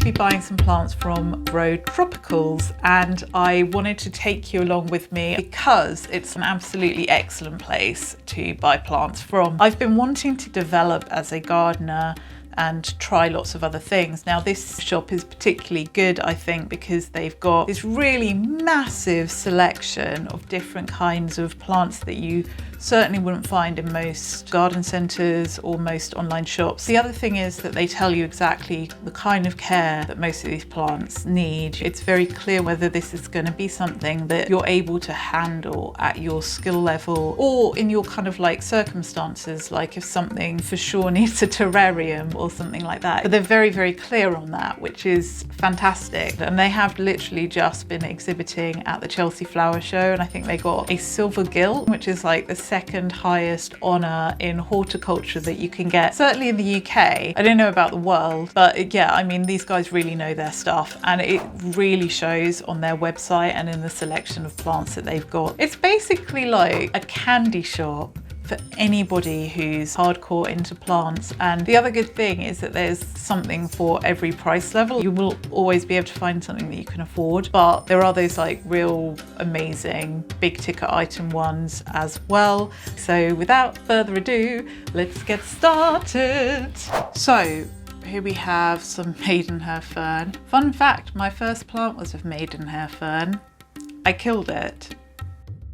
be buying some plants from Road Tropicals, and I wanted to take you along with me because it's an absolutely excellent place to buy plants from. I've been wanting to develop as a gardener and try lots of other things. Now this shop is particularly good, I think, because they've got this really massive selection of different kinds of plants that you certainly wouldn't find in most garden centres or most online shops. The other thing is that they tell you exactly the kind of care that most of these plants need. It's very clear whether this is going to be something that you're able to handle at your skill level or in your kind of like circumstances, like if something for sure needs a terrarium or something like that. But they're very, very clear on that, which is fantastic. And they have literally just been exhibiting at the Chelsea Flower Show, and I think they got a silver gilt, which is like the second highest honour in horticulture that you can get, certainly in the UK. I don't know about the world, but yeah, I mean, these guys really know their stuff, and it really shows on their website and in the selection of plants that they've got. It's basically like a candy shop for anybody who's hardcore into plants. And the other good thing is that there's something for every price level. You will always be able to find something that you can afford, but there are those like real amazing big ticket item ones as well. So without further ado, let's get started. So here we have some maidenhair fern. Fun fact, my first plant was of maidenhair fern. I killed it.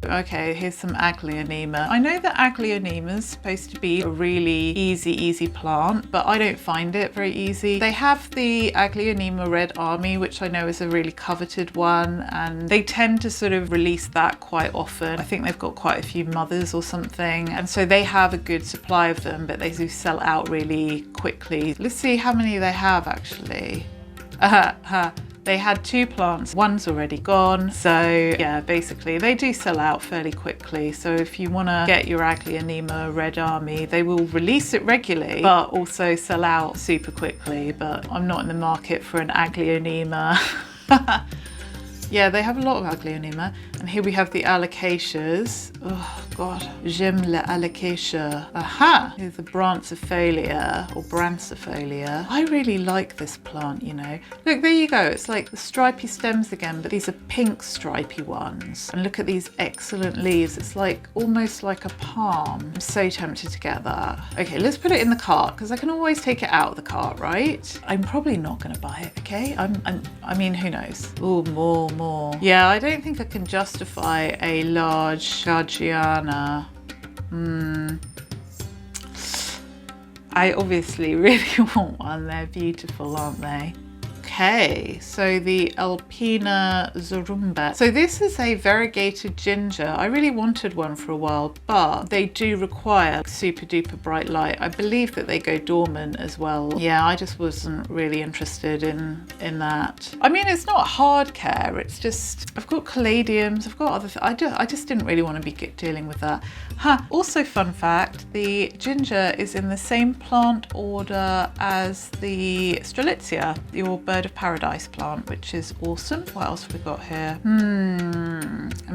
Okay, here's some Aglaonema. I know that Aglaonema is supposed to be a really easy plant, but I don't find it very easy. They have the Aglaonema Red Army, which I know is a really coveted one, and they tend to sort of release that quite often. I think they've got quite a few mothers or something, and so they have a good supply of them, but they do sell out really quickly. Let's see how many they have actually. They had 2 plants, one's already gone. So yeah, basically they do sell out fairly quickly. So if you want to get your Aglaonema Red Army, they will release it regularly, but also sell out super quickly. But I'm not in the market for an Aglaonema. Yeah, they have a lot of Aglaonema. And here we have the Alocasias. Oh God, j'aime les Alocasias. Aha! Here's the Brancifolia or Brancifolia. I really like this plant, you know. Look, there you go. It's like the stripy stems again, but these are pink stripy ones. And look at these excellent leaves. It's like almost like a palm. I'm so tempted to get that. Okay, let's put it in the cart because I can always take it out of the cart, right? I'm probably not going to buy it, okay? I mean, who knows? Oh, more. Yeah, I don't think I can justify a large Gargiana. I obviously really want one. They're beautiful, aren't they? Okay, so the Alpina Zorumba. So this is a variegated ginger. I really wanted one for a while, but they do require super duper bright light. I believe that they go dormant as well. Yeah, I just wasn't really interested in that. I mean, it's not hard care. It's just, I've got caladiums, I've got other I just didn't really want to be dealing with that. Also fun fact, the ginger is in the same plant order as the Strelitzia, your bird of paradise plant, which is awesome. What else have we got here?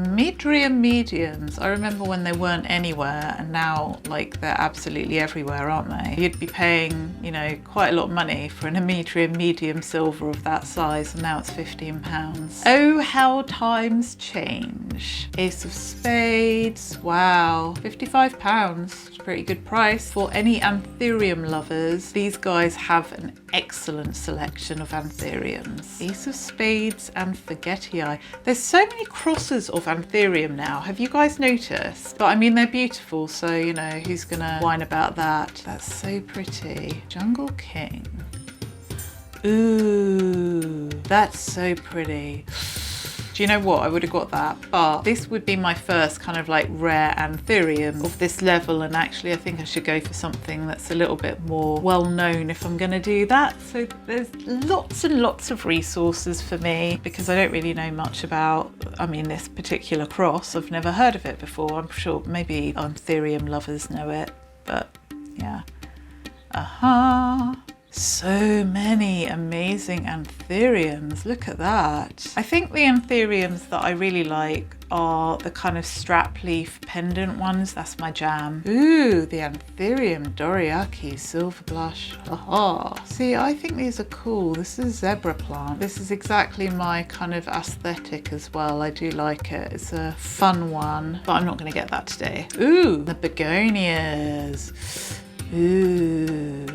Medrium mediums. I remember when they weren't anywhere, and now like they're absolutely everywhere, aren't they? You'd be paying, you know, quite a lot of money for an Medrium medium silver of that size, and now it's £15. Oh, how times change. Ace of spades. Wow, £55. It's a pretty good price. For any anthurium lovers, these guys have an excellent selection of anthuriums. Ace of spades and forgetii. There's so many crosses of anthurium now. Have you guys noticed? But I mean, they're beautiful, so you know, who's gonna whine about that? That's so pretty. Jungle King. Ooh, that's so pretty. Do you know what? I would have got that, but this would be my first kind of like rare anthurium of this level, and actually I think I should go for something that's a little bit more well known if I'm going to do that. So there's lots and lots of resources for me because I don't really know much about, I mean, this particular cross. I've never heard of it before. I'm sure maybe anthurium lovers know it, but yeah. So many amazing anthuriums. Look at that. I think the anthuriums that I really like are the kind of strap leaf pendant ones. That's my jam. Ooh, the Anthurium doriaki silver blush. Aha. See, I think these are cool. This is zebra plant. This is exactly my kind of aesthetic as well. I do like it. It's a fun one, but I'm not going to get that today. Ooh, the begonias. Ooh,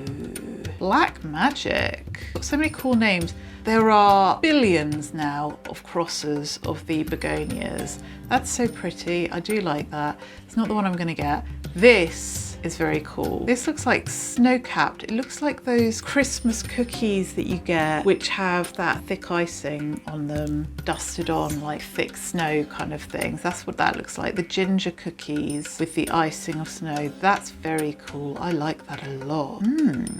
black magic. Got so many cool names. There are billions now of crosses of the begonias. That's so pretty. I do like that. It's not the one I'm going to get. This is very cool. This looks like snow-capped. It looks like those Christmas cookies that you get, which have that thick icing on them, dusted on like thick snow kind of things. That's what that looks like. The ginger cookies with the icing of snow. That's very cool. I like that a lot.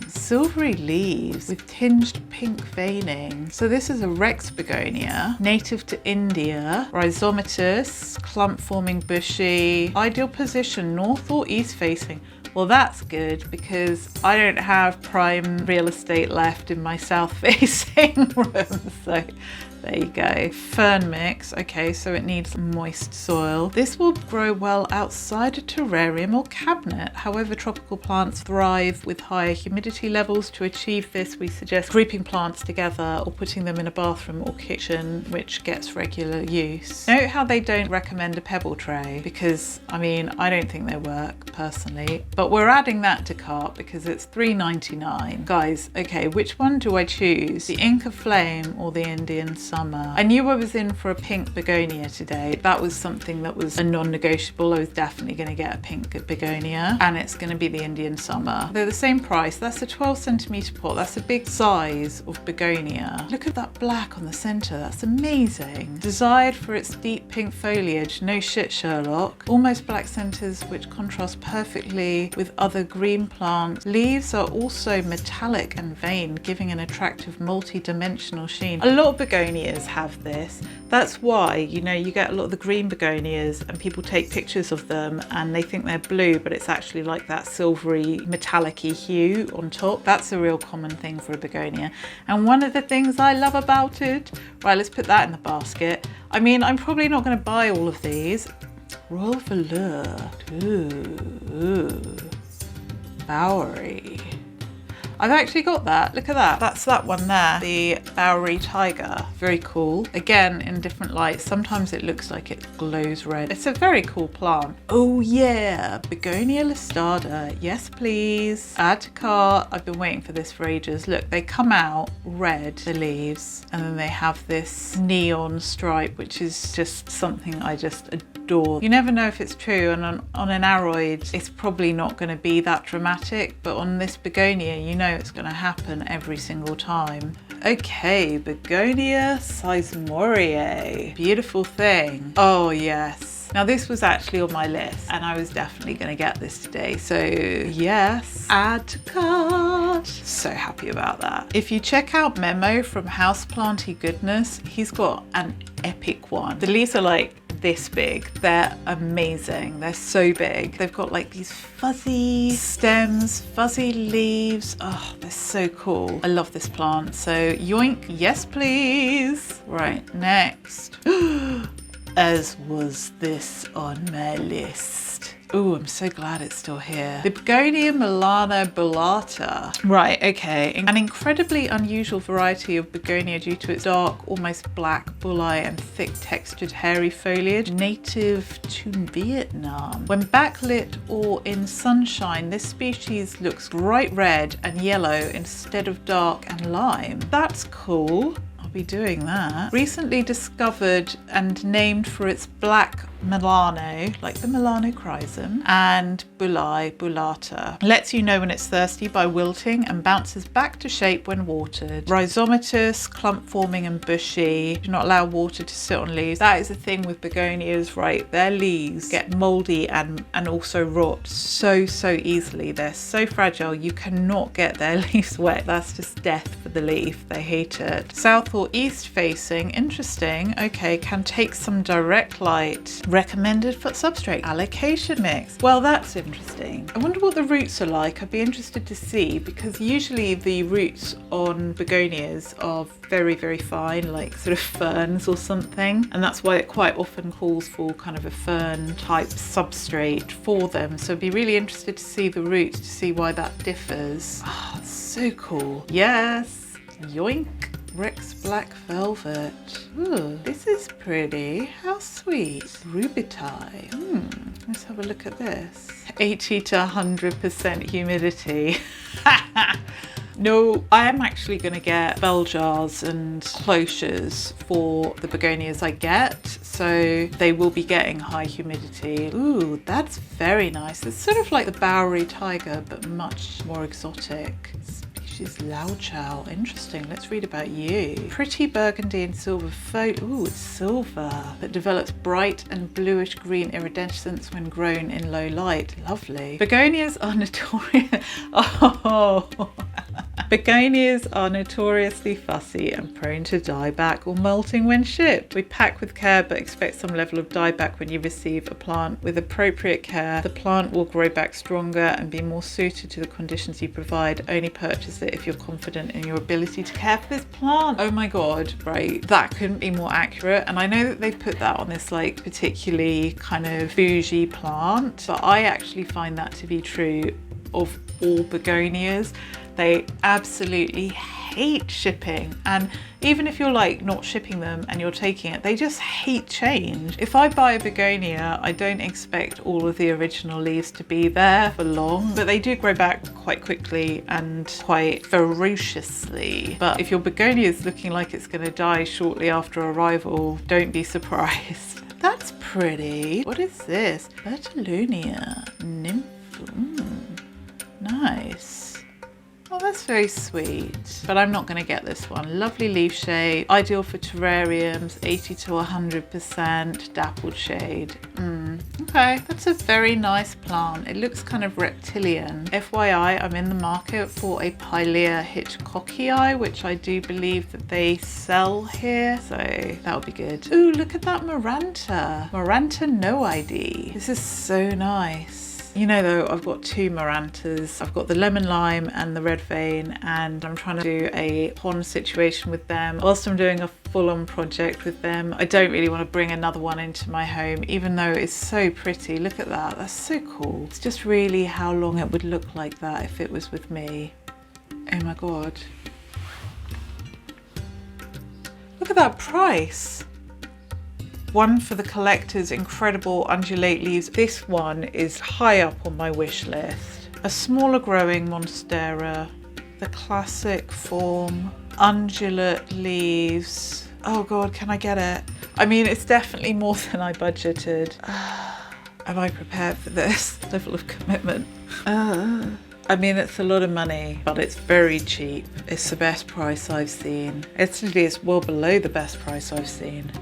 Silvery leaves with tinged pink veining. So this is a Rex begonia, native to India, rhizomatous, clump forming bushy, ideal position north or east facing. Well, that's good because I don't have prime real estate left in my south facing room. So there you go. Fern mix. Okay, so it needs moist soil. This will grow well outside a terrarium or cabinet. However, tropical plants thrive with higher humidity levels. To achieve this, we suggest grouping plants together or putting them in a bathroom or kitchen, which gets regular use. Note how they don't recommend a pebble tray because, I mean, I don't think they work personally, but we're adding that to cart because it's $3.99. Guys, okay, which one do I choose? The Inca Flame or the Indian Summer? I knew I was in for a pink begonia today. That was something that was a non-negotiable. I was definitely going to get a pink begonia, and it's going to be the Indian Summer. They're the same price. That's a 12 centimeter pot. That's a big size of begonia. Look at that black on the center. That's amazing. Desired for its deep pink foliage. No shit, Sherlock. Almost black centers which contrast perfectly with other green plants. Leaves are also metallic and veined, giving an attractive multi-dimensional sheen. A lot of begonias have this. That's why, you know, you get a lot of the green begonias and people take pictures of them and they think they're blue, but it's actually like that silvery metallic-y hue on top. That's a real common thing for a begonia. And one of the things I love about it, right, let's put that in the basket. I mean, I'm probably not going to buy all of these. Royal Velour. Ooh. Bowery. I've actually got that. Look at that. That's that one there. The Bowery Tiger. Very cool. Again, in different lights. Sometimes it looks like it glows red. It's a very cool plant. Oh yeah. Begonia listada. Yes, please. Add to cart. I've been waiting for this for ages. Look, they come out red, the leaves, and then they have this neon stripe, which is just something I just adore. You never know if it's true, and on an aroid, it's probably not going to be that dramatic, but on this begonia, you know it's going to happen every single time. Okay, Begonia Sizemoriae. Beautiful thing. Oh yes. Now this was actually on my list and I was definitely going to get this today. So yes, add to cart. So happy about that. If you check out Memo from Houseplanty Goodness, he's got an epic one. The leaves are like this big. They're amazing. They're so big. They've got like these fuzzy stems, fuzzy leaves. Oh, they're so cool. I love this plant. So yoink, yes please. Right, next. As was this on my list. Oh, I'm so glad it's still here. The Begonia Milano bullata. Right, okay. An incredibly unusual variety of begonia due to its dark, almost black bullae and thick textured hairy foliage, native to Vietnam. When backlit or in sunshine, this species looks bright red and yellow instead of dark and lime. That's cool. Be doing that. Recently discovered and named for its black Milano, like the Milano chrysum, and bullae bullata. Lets you know when it's thirsty by wilting and bounces back to shape when watered. Rhizomatous, clump forming and bushy. Do not allow water to sit on leaves. That is the thing with begonias, right? Their leaves get moldy and also rot so easily. They're so fragile, you cannot get their leaves wet. That's just death for the leaf. They hate it. South or or east facing. Interesting. Okay, can take some direct light. Recommended for substrate. Allocation mix. Well, that's interesting. I wonder what the roots are like. I'd be interested to see, because usually the roots on begonias are very, very fine, like sort of ferns or something. And that's why it quite often calls for kind of a fern type substrate for them. So I'd be really interested to see the roots to see why that differs. Oh, so cool. Yes. Yoink. Rex Black Velvet. Ooh, this is pretty. How sweet. Rubiti. Let's have a look at this. 80 to 100% humidity. No, I am actually going to get bell jars and cloches for the begonias I get, so they will be getting high humidity. Ooh, that's very nice. It's sort of like the Bowery Tiger, but much more exotic. Species Lao Chow. Interesting. Let's read about you. Pretty burgundy and silver ooh, it's silver, that develops bright and bluish green iridescence when grown in low light. Lovely. Begonias are notorious. Oh. Begonias are notoriously fussy and prone to dieback or molting when shipped. We pack with care but expect some level of dieback when you receive a plant. With appropriate care, the plant will grow back stronger and be more suited to the conditions you provide. Only purchase it if you're confident in your ability to care for this plant. Oh my god, right, that couldn't be more accurate. And I know that they put that on this like particularly kind of bougie plant, but I actually find that to be true of all begonias. They absolutely hate shipping, and even if you're like not shipping them and you're taking it, they just hate change. If I buy a begonia, I don't expect all of the original leaves to be there for long, but they do grow back quite quickly and quite ferociously. But if your begonia is looking like it's going to die shortly after arrival, don't be surprised. That's pretty. What is this? Bertollonia nymphum. Nice. Oh, that's very sweet, but I'm not going to get this one. Lovely leaf shade, ideal for terrariums, 80 to 100% dappled shade. Okay, that's a very nice plant. It looks kind of reptilian. FYI, I'm in the market for a Pilea Hitchcockii, which I do believe that they sell here, so that would be good. Ooh, look at that Maranta. Maranta no ID. This is so nice. You know though, I've got two Marantas. I've got the lemon lime and the red vein, and I'm trying to do a pond situation with them whilst I'm doing a full-on project with them. I don't really want to bring another one into my home, even though it's so pretty. Look at that, that's so cool. It's just really how long it would look like that if it was with me. Oh my god. Look at that price. One for the collector's incredible undulate leaves. This one is high up on my wish list. A smaller growing Monstera, the classic form, undulate leaves. Oh god, can I get it? I mean, it's definitely more than I budgeted. Am I prepared for this level of commitment? I mean, it's a lot of money, but it's very cheap. It's the best price I've seen. Actually, it's well below the best price I've seen.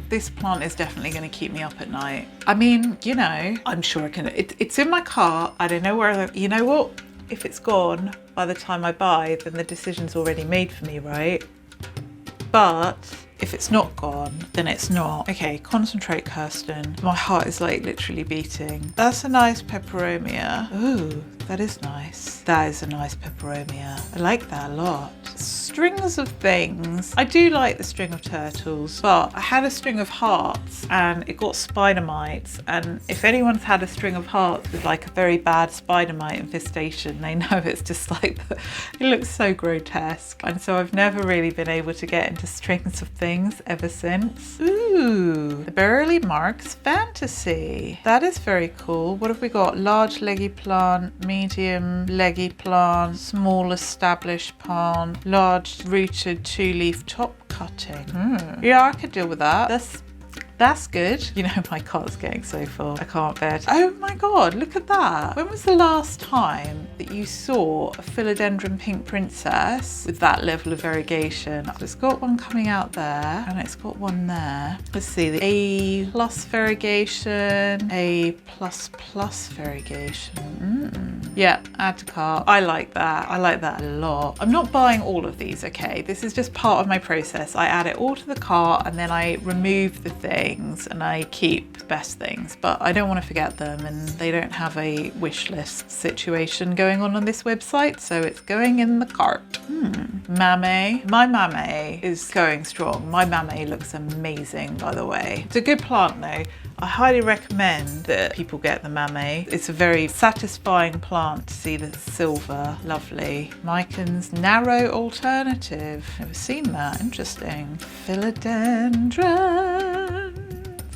This plant is definitely going to keep me up at night. I mean, you know, I'm sure I can. It's in my car. I don't know where. You know what? If it's gone by the time I buy, then the decision's already made for me, right? But if it's not gone, then it's not. Okay, concentrate, Kirsten. My heart is like literally beating. That's a nice peperomia. Ooh, that is nice. That is a nice peperomia. I like that a lot. Strings of things. I do like the string of turtles, but I had a string of hearts and it got spider mites. And if anyone's had a string of hearts with like a very bad spider mite infestation, they know it's just like, it looks so grotesque. And so I've never really been able to get into strings of things ever since. Ooh, the Burley Marks Fantasy. That is very cool. What have we got? Large leggy plant, medium leggy plant, small established plant, large rooted two-leaf top cutting. Yeah, I could deal with that. That's good. You know, my cart's getting so full. I can't bear it. Oh my God, look at that. When was the last time that you saw a philodendron pink princess with that level of variegation? So it's got one coming out there and it's got one there. Let's see, the A+ variegation, A++ variegation. Yeah, add to cart. I like that. I like that a lot. I'm not buying all of these, okay? This is just part of my process. I add it all to the cart and then I remove the things and I keep the best things, but I don't want to forget them, and they don't have a wish list situation going on this website, so it's going in the cart. Mame. My mame is going strong. My mame looks amazing, by the way. It's a good plant though. I highly recommend that people get the mame. It's a very satisfying plant to see the silver. Lovely. Miken's narrow alternative. Never seen that. Interesting. Philodendron.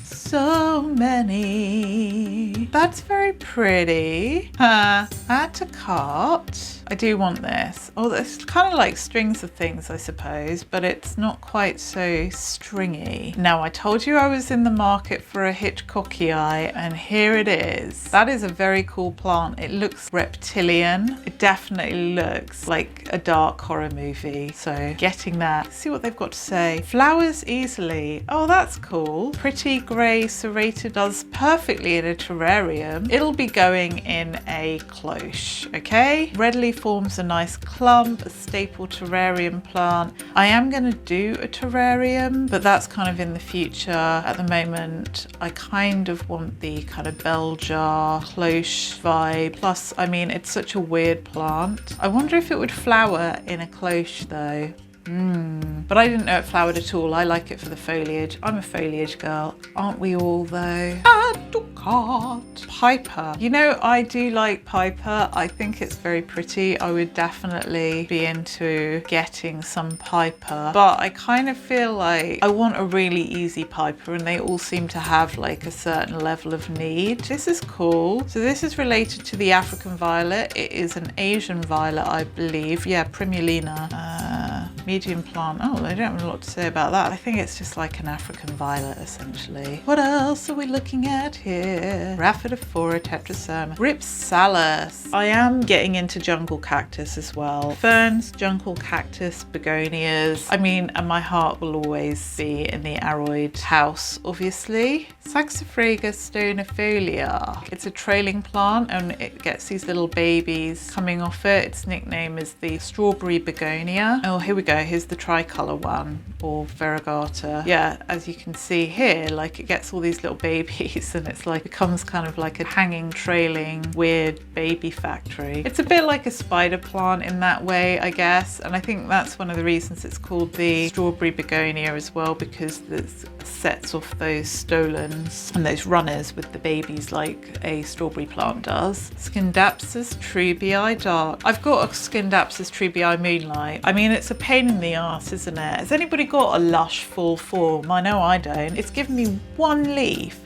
So many. That's very pretty. Add to cart. I do want this. Oh, it's kind of like strings of things, I suppose, but it's not quite so stringy. Now, I told you I was in the market for a Hitchcockii, and here it is. That is a very cool plant. It looks reptilian. It definitely looks like a dark horror movie. So getting that. Let's see what they've got to say. Flowers easily. Oh, that's cool. Pretty grey serrated, does perfectly in a terrarium. It'll be going in a cloche, okay? Readily forms a nice clump, a staple terrarium plant. I am going to do a terrarium, but that's kind of in the future. At the moment, I kind of want the kind of bell jar cloche vibe. Plus, I mean, it's such a weird plant. I wonder if it would flower in a cloche though. But I didn't know it flowered at all. I like it for the foliage. I'm a foliage girl. Aren't we all though? Add to cart. Piper. You know, I do like Piper. I think it's very pretty. I would definitely be into getting some Piper. But I kind of feel like I want a really easy Piper, and they all seem to have like a certain level of need. This is cool. So this is related to the African violet. It is an Asian violet, I believe. Yeah, Primulina. Medium plant. Oh, they don't have a lot to say about that. I think it's just like an African violet, essentially. What else are we looking at here? Rhaphidophora tetracerma. Ripsalis. I am getting into jungle cactus as well. Ferns, jungle cactus, begonias. I mean, and my heart will always be in the aroid house, obviously. Saxifraga stonifolia. It's a trailing plant and it gets these little babies coming off it. Its nickname is the strawberry begonia. Oh, here we go. Here's the tricolour one, or variegata. Yeah, as you can see here, like it gets all these little babies and it's like becomes kind of like a hanging, trailing, weird baby factory. It's a bit like a spider plant in that way, I guess. And I think that's one of the reasons it's called the strawberry begonia as well, because it sets off those stolons and those runners with the babies like a strawberry plant does. Scindapsus trubii dark. I've got a Scindapsus trubii moonlight. I mean, it's a pain in the arse, isn't it? Has anybody got a lush full form? I know I don't. It's given me one leaf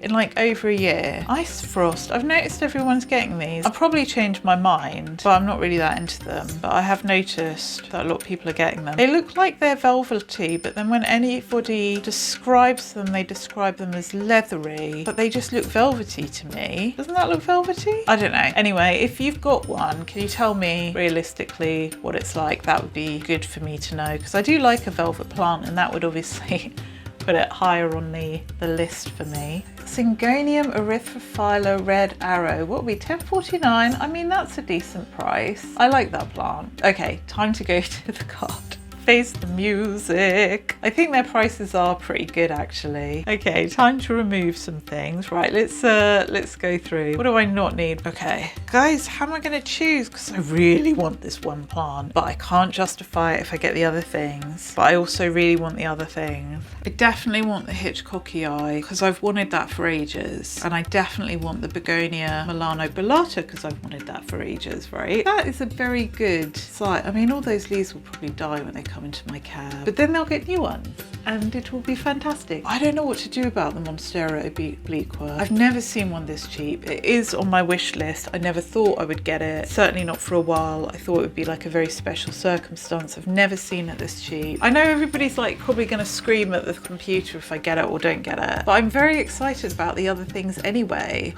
in like over a year. Ice frost. I've noticed everyone's getting these. I'll probably change my mind, but I'm not really that into them. But I have noticed that a lot of people are getting them. They look like they're velvety, but then when anybody describes them, they describe them as leathery, but they just look velvety to me. Doesn't that look velvety? I don't know. Anyway, if you've got one, can you tell me realistically what it's like? That would be good for me to know, because I do like a velvet plant, and that would obviously put it higher on the list for me. Syngonium erythrophylla red arrow. What would be $10.49? I mean, that's a decent price. I like that plant. Okay, time to go to the cart. Face the music. I think their prices are pretty good, actually. Okay, time to remove some things. Right, let's go through. What do I not need? Okay, guys, how am I going to choose? Because I really want this one plant, but I can't justify it if I get the other things. But I also really want the other things. I definitely want the Hitchcockii because I've wanted that for ages, and I definitely want the Begonia Milano Bellata because I've wanted that for ages. Right? That is a very good site. I mean, all those leaves will probably die when they come come into my cab. But then they'll get new ones and it will be fantastic. I don't know what to do about the Monstera obliqua. I've never seen one this cheap. It is on my wish list. I never thought I would get it. Certainly not for a while. I thought it would be like a very special circumstance. I've never seen it this cheap. I know everybody's like probably gonna scream at the computer if I get it or don't get it, but I'm very excited about the other things anyway.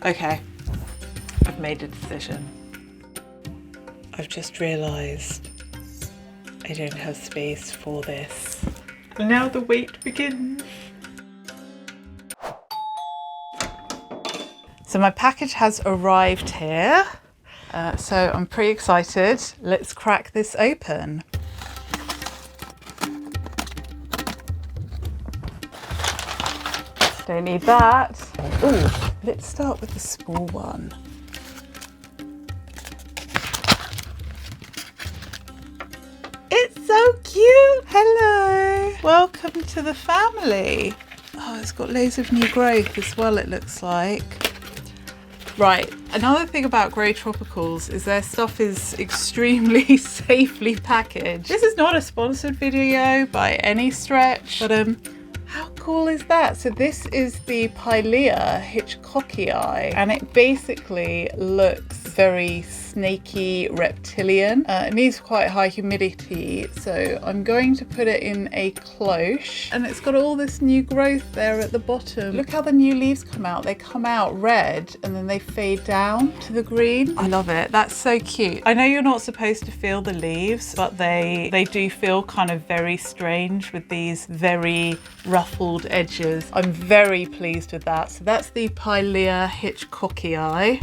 Okay, I've made a decision. I've just realised I don't have space for this. And now the wait begins. So my package has arrived here. So I'm pretty excited. Let's crack this open. Don't need that. Ooh, let's start with the small one. It's so cute. Hello. Welcome to the family. Oh, it's got loads of new growth as well, it looks like. Right, another thing about Grow Tropicals is their stuff is extremely safely packaged. This is not a sponsored video by any stretch, but how cool is that? So this is the Pilea Hitchcockii, and it basically looks very snaky reptilian. It needs quite high humidity, so I'm going to put it in a cloche, and it's got all this new growth there at the bottom. Look how the new leaves come out. They come out red and then they fade down to the green. I love it. That's so cute. I know you're not supposed to feel the leaves, but they do feel kind of very strange with these very ruffled edges. I'm very pleased with that. So that's the Pilea Hitchcockii.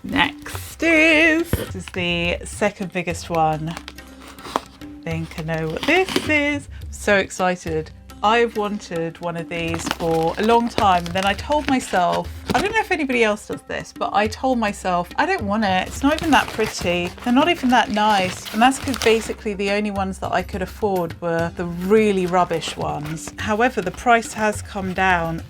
Next this is the second biggest one. I think I know what this is. So excited. I've wanted one of these for a long time, and then I told myself, I don't know if anybody else does this, but I told myself, I don't want it. It's not even that pretty. They're not even that nice. And that's because basically the only ones that I could afford were the really rubbish ones. However, the price has come down.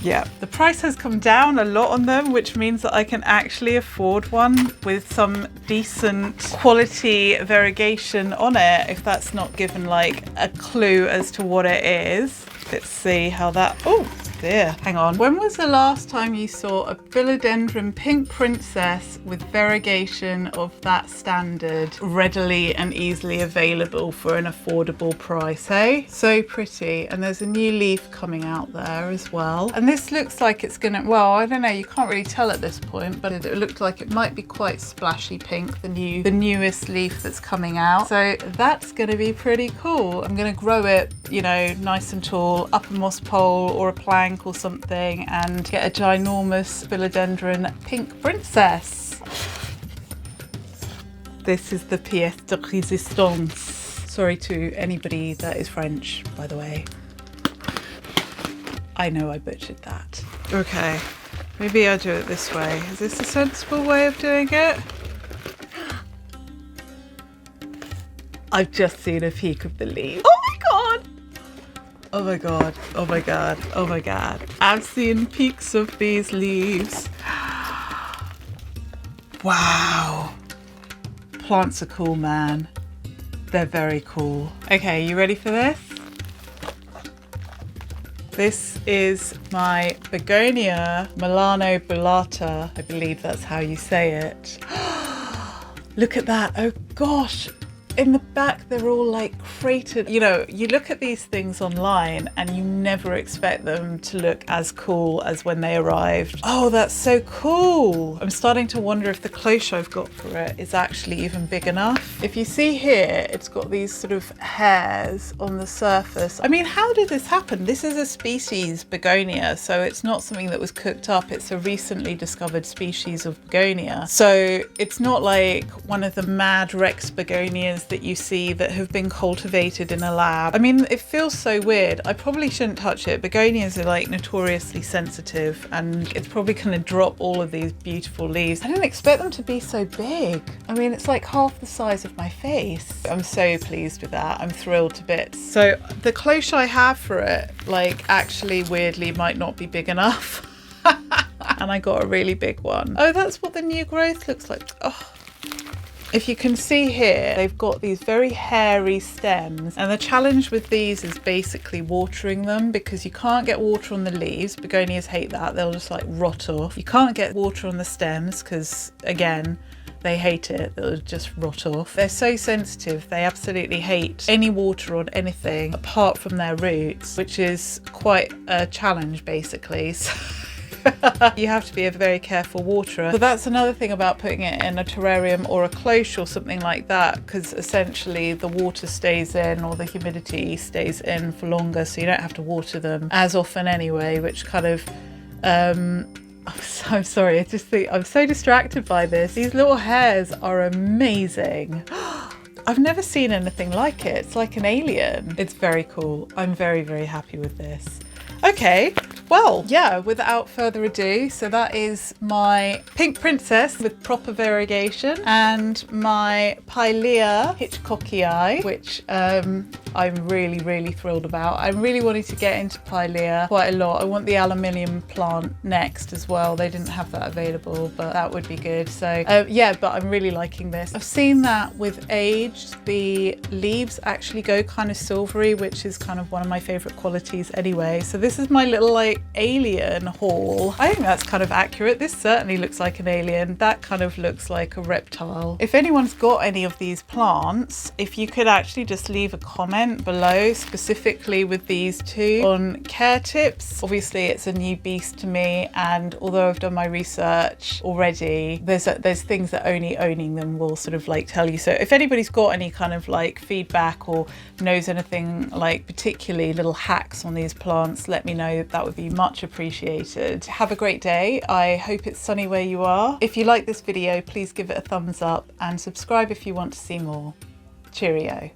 Yeah, the price has come down a lot on them, which means that I can actually afford one with some decent quality variegation on it, if that's not given like a clue as to what it is. Let's see how that, oh dear, hang on. When was the last time you saw a philodendron pink princess with variegation of that standard readily and easily available for an affordable price, hey? So pretty. And there's a new leaf coming out there as well. And this looks like it's gonna, well, I don't know, you can't really tell at this point, but it looked like it might be quite splashy pink, the newest leaf that's coming out. So that's gonna be pretty cool. I'm gonna grow it, you know, nice and tall, up a moss pole or a plank or something, and get a ginormous philodendron pink princess. This is the pièce de résistance. Sorry to anybody that is French, by the way. I know I butchered that. Okay, maybe I'll do it this way. Is this a sensible way of doing it? I've just seen a peek of the leaf. Oh my god! Oh my god, oh my god, oh my god. I've seen peaks of these leaves. Wow. Plants are cool, man. They're very cool. Okay, you ready for this? This is my Begonia Milano Bullata. I believe that's how you say it. Look at that, oh gosh. In the back, they're all like cratered. You know, you look at these things online and you never expect them to look as cool as when they arrived. Oh, that's so cool. I'm starting to wonder if the cloche I've got for it is actually even big enough. If you see here, it's got these sort of hairs on the surface. I mean, how did this happen? This is a species begonia, so it's not something that was cooked up. It's a recently discovered species of begonia. So it's not like one of the mad Rex begonias that you see that have been cultivated in a lab. I mean, it feels so weird. I probably shouldn't touch it. Begonias are like notoriously sensitive, and it's probably gonna drop all of these beautiful leaves. I didn't expect them to be so big. I mean, it's like half the size of my face. I'm so pleased with that. I'm thrilled to bits. So the cloche I have for it, like, actually weirdly might not be big enough. that and I got a really big one. Oh, that's what the new growth looks like. Oh. If you can see here, they've got these very hairy stems, and the challenge with these is basically watering them because you can't get water on the leaves. Begonias hate that. They'll just like rot off. You can't get water on the stems because, again, they hate it. They'll just rot off. They're so sensitive. They absolutely hate any water on anything apart from their roots, which is quite a challenge basically. So you have to be a very careful waterer. But that's another thing about putting it in a terrarium or a cloche or something like that, because essentially the water stays in or the humidity stays in for longer, so you don't have to water them as often anyway, which kind of I'm sorry, I just think I'm so distracted by this. These little hairs are amazing. I've never seen anything like it. It's like an alien. It's very cool. I'm very, very happy with this. Okay, well, yeah, without further ado, so that is my pink princess with proper variegation and my Pilea Hitchcockii, which I'm really, really thrilled about. I'm really wanting to get into Pilea quite a lot. I want the aluminium plant next as well. They didn't have that available, but that would be good. So yeah, but I'm really liking this. I've seen that with age, the leaves actually go kind of silvery, which is kind of one of my favorite qualities anyway. So this is my little like alien haul. I think that's kind of accurate. This certainly looks like an alien. That kind of looks like a reptile. If anyone's got any of these plants, if you could actually just leave a comment below specifically with these two on care tips. Obviously it's a new beast to me, and although I've done my research already, there's things that only owning them will sort of like tell you. So if anybody's got any kind of like feedback or knows anything like particularly little hacks on these plants, let me know. That would be much appreciated. Have a great day. I hope it's sunny where you are. If you like this video, please give it a thumbs up and subscribe if you want to see more. Cheerio.